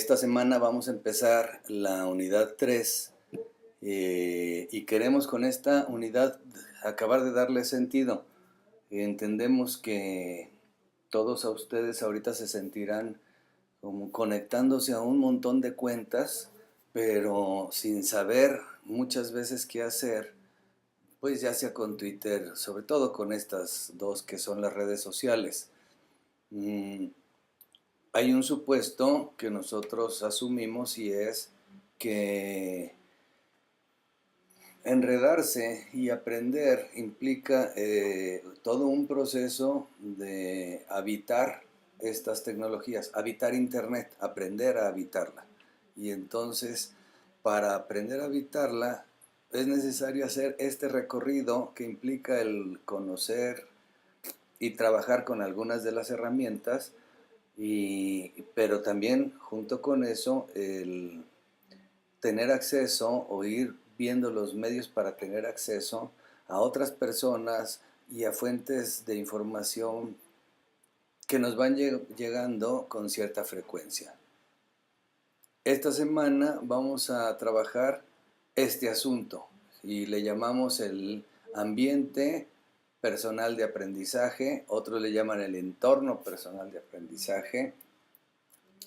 Esta semana vamos a empezar la unidad 3 y queremos con esta unidad acabar de darle sentido. Entendemos que todos a ustedes ahorita se sentirán como conectándose a un montón de cuentas, pero sin saber muchas veces qué hacer, pues ya sea con Twitter, sobre todo con estas dos que son las redes sociales. Hay un supuesto que nosotros asumimos y es que enredarse y aprender implica todo un proceso de habitar estas tecnologías, habitar Internet, aprender a habitarla. Y entonces, para aprender a habitarla, es necesario hacer este recorrido que implica el conocer y trabajar con algunas de las herramientas, pero también junto con eso el tener acceso o ir viendo los medios para tener acceso a otras personas y a fuentes de información que nos van llegando con cierta frecuencia. Esta semana vamos a trabajar este asunto y le llamamos el ambiente personal de aprendizaje, otros le llaman el entorno personal de aprendizaje,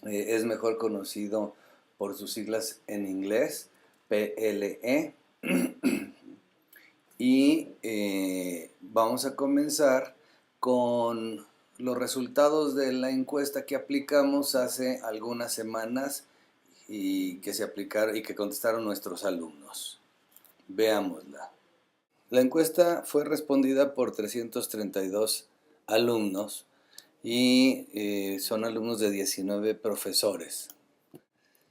es mejor conocido por sus siglas en inglés, PLE, y vamos a comenzar con los resultados de la encuesta que aplicamos hace algunas semanas y que se aplicaron y que contestaron nuestros alumnos. Veámosla. La encuesta fue respondida por 332 alumnos y son alumnos de 19 profesores.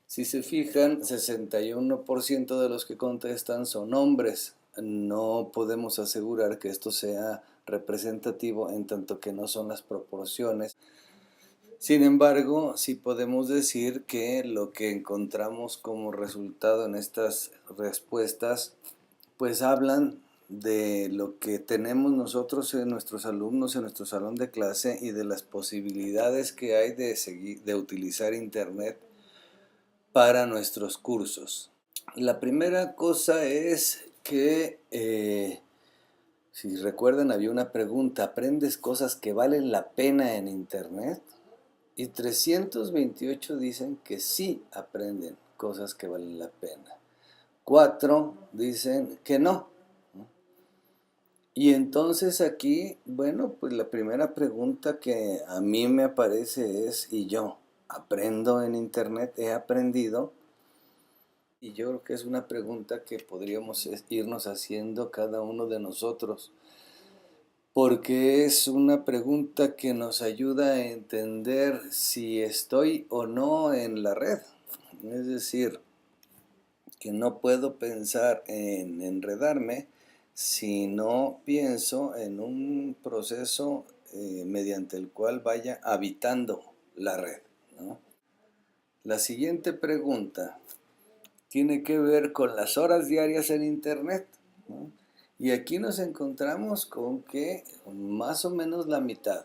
Si se fijan, 61% de los que contestan son hombres. No podemos asegurar que esto sea representativo en tanto que no son las proporciones. Sin embargo, sí podemos decir que lo que encontramos como resultado en estas respuestas, pues hablan de lo que tenemos nosotros en nuestros alumnos, en nuestro salón de clase y de las posibilidades que hay de utilizar Internet para nuestros cursos. La primera cosa es que, si recuerdan, había una pregunta: ¿aprendes cosas que valen la pena en Internet? Y 328 dicen que sí aprenden cosas que valen la pena. 4 dicen que no. Y entonces aquí, bueno, pues la primera pregunta que a mí me aparece es: ¿y yo aprendo en Internet? ¿He aprendido? Y yo creo que es una pregunta que podríamos irnos haciendo cada uno de nosotros, porque es una pregunta que nos ayuda a entender si estoy o no en la red. Es decir, que no puedo pensar en enredarme si no pienso en un proceso mediante el cual vaya habitando la red, ¿no? La siguiente pregunta tiene que ver con las horas diarias en Internet, ¿no? Y aquí nos encontramos con que más o menos la mitad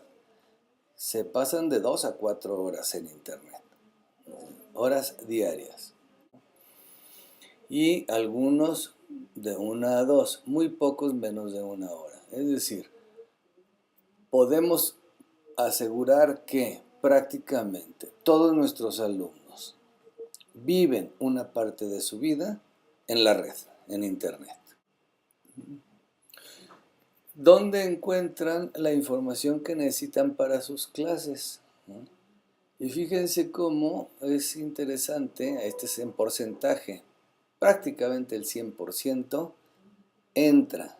se pasan de 2 a 4 horas en Internet, ¿no? Horas diarias. Y algunos de 1 a 2, muy pocos menos de 1 hora. Es decir, podemos asegurar que prácticamente todos nuestros alumnos viven una parte de su vida en la red, en Internet. ¿Dónde encuentran la información que necesitan para sus clases? ¿No? Y fíjense cómo es interesante, este es en porcentaje, prácticamente el 100% entra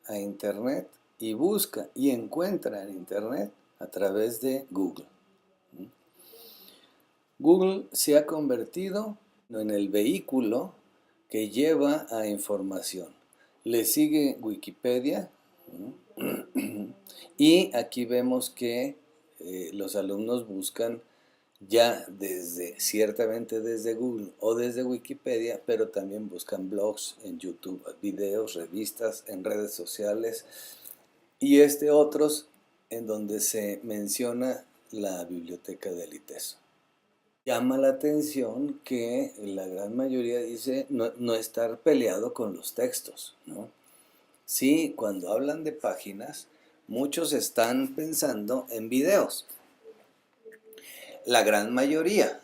a Internet y busca y encuentra en Internet a través de Google. Google se ha convertido en el vehículo que lleva a información. Le sigue Wikipedia, y aquí vemos que los alumnos buscan ya ciertamente desde Google o desde Wikipedia, pero también buscan blogs en YouTube, videos, revistas, en redes sociales y otros en donde se menciona la biblioteca del ITESO. Llama la atención que la gran mayoría dice no estar peleado con los textos, ¿no? Sí, cuando hablan de páginas, muchos están pensando en videos. La gran mayoría,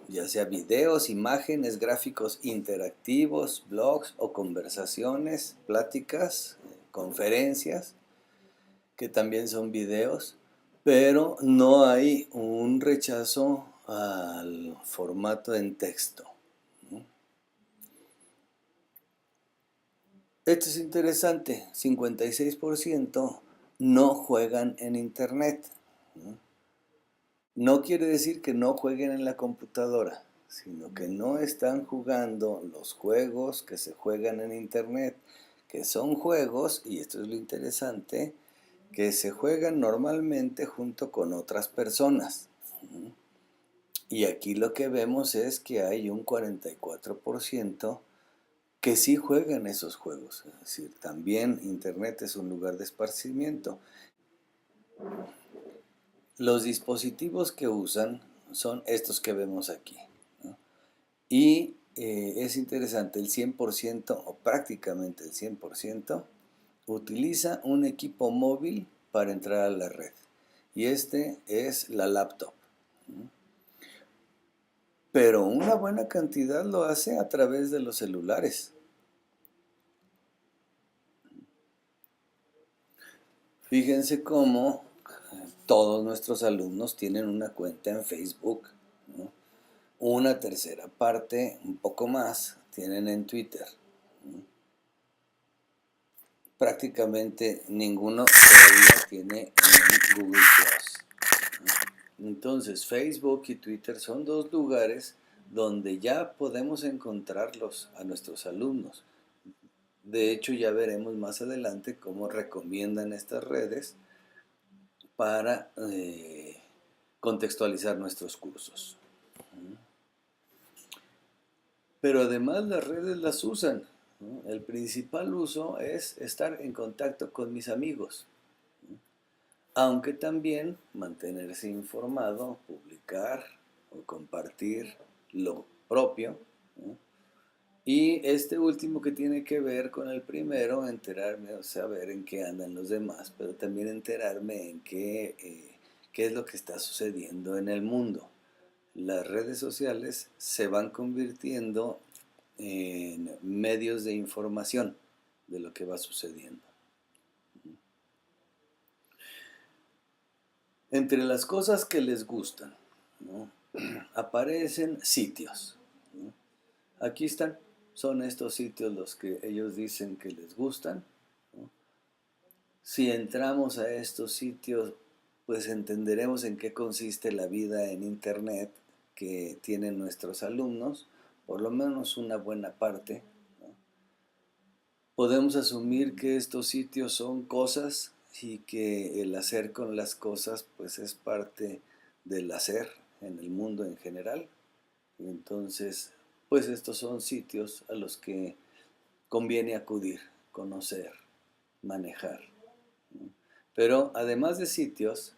ya sea videos, imágenes, gráficos interactivos, blogs o conversaciones, pláticas, conferencias, que también son videos, pero no hay un rechazo al formato en texto, ¿no? Esto es interesante, 56% no juegan en internet, ¿no? No quiere decir que no jueguen en la computadora, sino que no están jugando los juegos que se juegan en internet, que son juegos, y esto es lo interesante, que se juegan normalmente junto con otras personas. Y aquí lo que vemos es que hay un 44% que sí juegan esos juegos. Es decir, también internet es un lugar de esparcimiento. Los dispositivos que usan son estos que vemos aquí, ¿no? Y es interesante, el 100% o prácticamente el 100% utiliza un equipo móvil para entrar a la red. Y este es la laptop, ¿no? Pero una buena cantidad lo hace a través de los celulares. Fíjense cómo todos nuestros alumnos tienen una cuenta en Facebook, ¿no? Una tercera parte, un poco más, tienen en Twitter, ¿no? Prácticamente ninguno todavía tiene en Google Plus, ¿no? Entonces, Facebook y Twitter son dos lugares donde ya podemos encontrarlos a nuestros alumnos. De hecho, ya veremos más adelante cómo recomiendan estas redes para contextualizar nuestros cursos. Pero además las redes las usan, ¿no? El principal uso es estar en contacto con mis amigos, ¿no? Aunque también mantenerse informado, publicar o compartir lo propio, ¿no? Y este último que tiene que ver con el primero, enterarme o saber en qué andan los demás, pero también enterarme en qué es lo que está sucediendo en el mundo. Las redes sociales se van convirtiendo en medios de información de lo que va sucediendo. Entre las cosas que les gustan, ¿no? Aparecen sitios, ¿no? Aquí están, son estos sitios los que ellos dicen que les gustan, ¿no? Si entramos a estos sitios, pues entenderemos en qué consiste la vida en Internet que tienen nuestros alumnos, por lo menos una buena parte, ¿no? Podemos asumir que estos sitios son cosas y que el hacer con las cosas pues es parte del hacer en el mundo en general. Y entonces, pues estos son sitios a los que conviene acudir, conocer, manejar, ¿no? Pero además de sitios,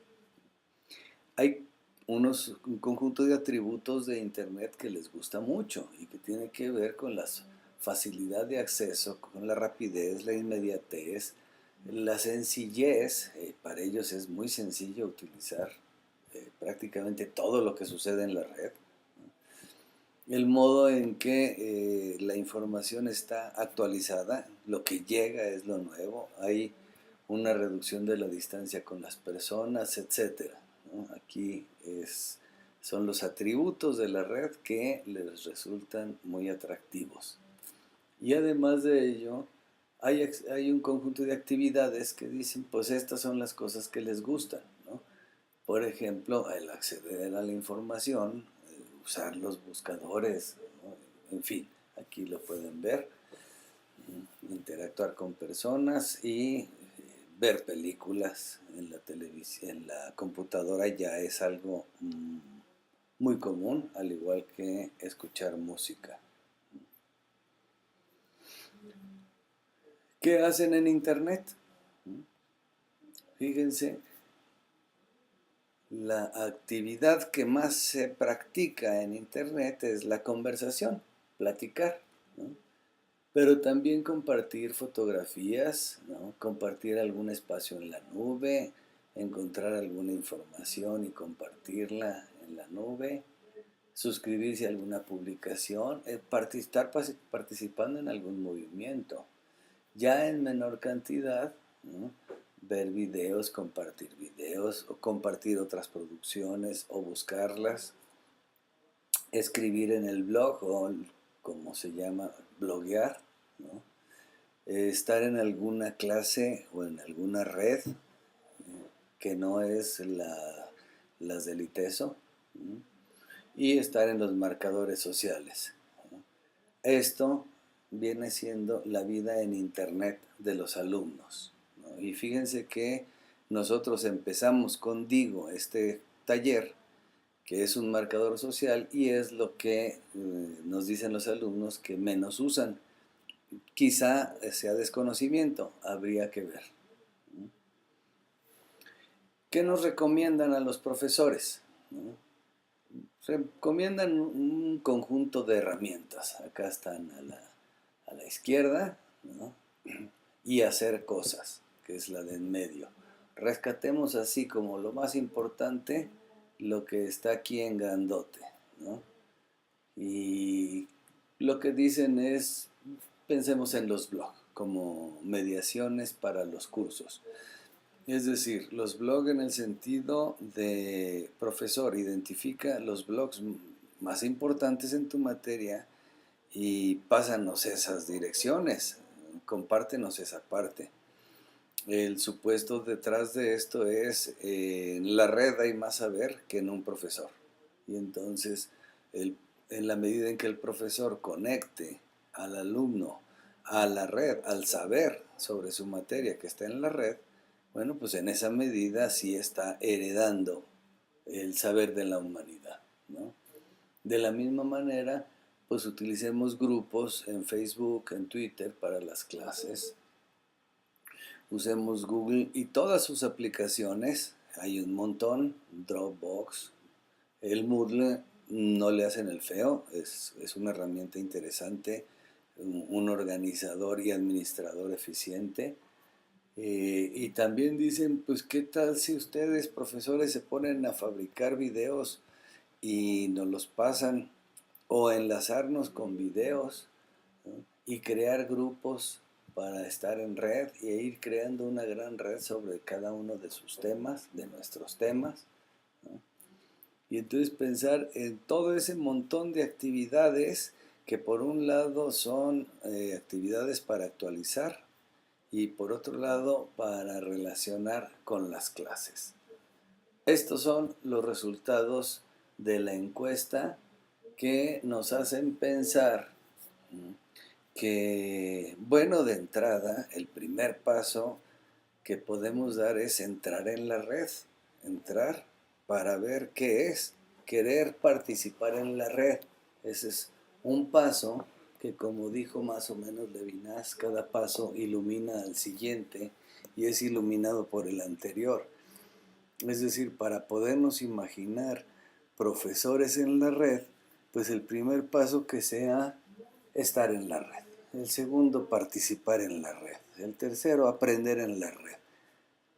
hay un conjunto de atributos de Internet que les gusta mucho y que tiene que ver con la facilidad de acceso, con la rapidez, la inmediatez, la sencillez. Para ellos es muy sencillo utilizar prácticamente todo lo que sucede en la red. El modo en que la información está actualizada, lo que llega es lo nuevo, hay una reducción de la distancia con las personas, etcétera, ¿no? Aquí son los atributos de la red que les resultan muy atractivos. Y además de ello, hay un conjunto de actividades que dicen, pues estas son las cosas que les gustan, ¿no? Por ejemplo, el acceder a la información, usar los buscadores, ¿no? En fin, aquí lo pueden ver, interactuar con personas y ver películas en la televisión, en la computadora ya es algo muy común, al igual que escuchar música. ¿Qué hacen en internet? Fíjense, La actividad que más se practica en Internet es la conversación, platicar, ¿no? Pero también compartir fotografías, ¿no? Compartir algún espacio en la nube, encontrar alguna información y compartirla en la nube, suscribirse a alguna publicación, participando en algún movimiento. Ya en menor cantidad, ¿no? Ver videos o compartir otras producciones o buscarlas, escribir en el blog o como se llama, bloguear, ¿no? Estar en alguna clase o en alguna red que no es las del ITESO, ¿no? Y estar en los marcadores sociales, ¿no? Esto viene siendo la vida en Internet de los alumnos, ¿no? Y fíjense que nosotros empezamos con Digo, este taller, que es un marcador social y es lo que nos dicen los alumnos que menos usan. Quizá sea desconocimiento, habría que ver. ¿Qué nos recomiendan a los profesores? ¿No? Recomiendan un conjunto de herramientas. Acá están a la izquierda, ¿no? Y hacer cosas, que es la de en medio. Rescatemos así como lo más importante, lo que está aquí en grandote, ¿no? Y lo que dicen es, pensemos en los blogs como mediaciones para los cursos. Es decir, los blogs en el sentido de profesor, identifica los blogs más importantes en tu materia y pásanos esas direcciones, compártenos esa parte. El supuesto detrás de esto es, en la red hay más saber que en un profesor. Y entonces, en la medida en que el profesor conecte al alumno a la red, al saber sobre su materia que está en la red, bueno, pues en esa medida sí está heredando el saber de la humanidad, ¿no? De la misma manera, pues utilicemos grupos en Facebook, en Twitter para las clases. Usemos Google y todas sus aplicaciones, hay un montón, Dropbox, el Moodle, no le hacen el feo, es una herramienta interesante, un organizador y administrador eficiente. Y también dicen, pues qué tal si ustedes, profesores, se ponen a fabricar videos y nos los pasan, o enlazarnos con videos, ¿no? Y crear grupos para estar en red e ir creando una gran red sobre cada uno de sus temas, de nuestros temas, ¿no? Y entonces pensar en todo ese montón de actividades que por un lado son actividades para actualizar y por otro lado para relacionar con las clases. Estos son los resultados de la encuesta que nos hacen pensar que, bueno, de entrada, el primer paso que podemos dar es entrar en la red, entrar para ver qué es, querer participar en la red. Ese es un paso que, como dijo más o menos Levinas, cada paso ilumina al siguiente y es iluminado por el anterior. Es decir, para podernos imaginar profesores en la red, pues el primer paso que sea estar en la red. El segundo, participar en la red. El tercero, aprender en la red.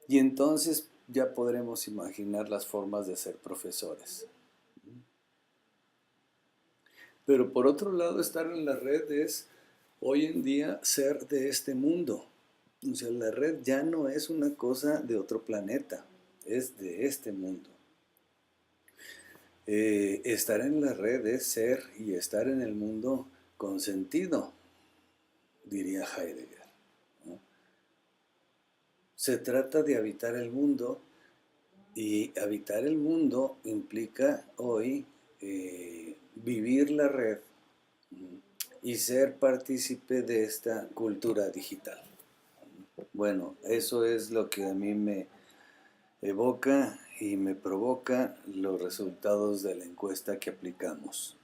Y entonces ya podremos imaginar las formas de ser profesores. Pero por otro lado, estar en la red es hoy en día ser de este mundo. O sea, la red ya no es una cosa de otro planeta, es de este mundo. Estar en la red es ser y estar en el mundo con sentido, diría Heidegger, ¿no? Se trata de habitar el mundo y habitar el mundo implica hoy vivir la red y ser partícipe de esta cultura digital. Bueno, eso es lo que a mí me evoca y me provoca los resultados de la encuesta que aplicamos.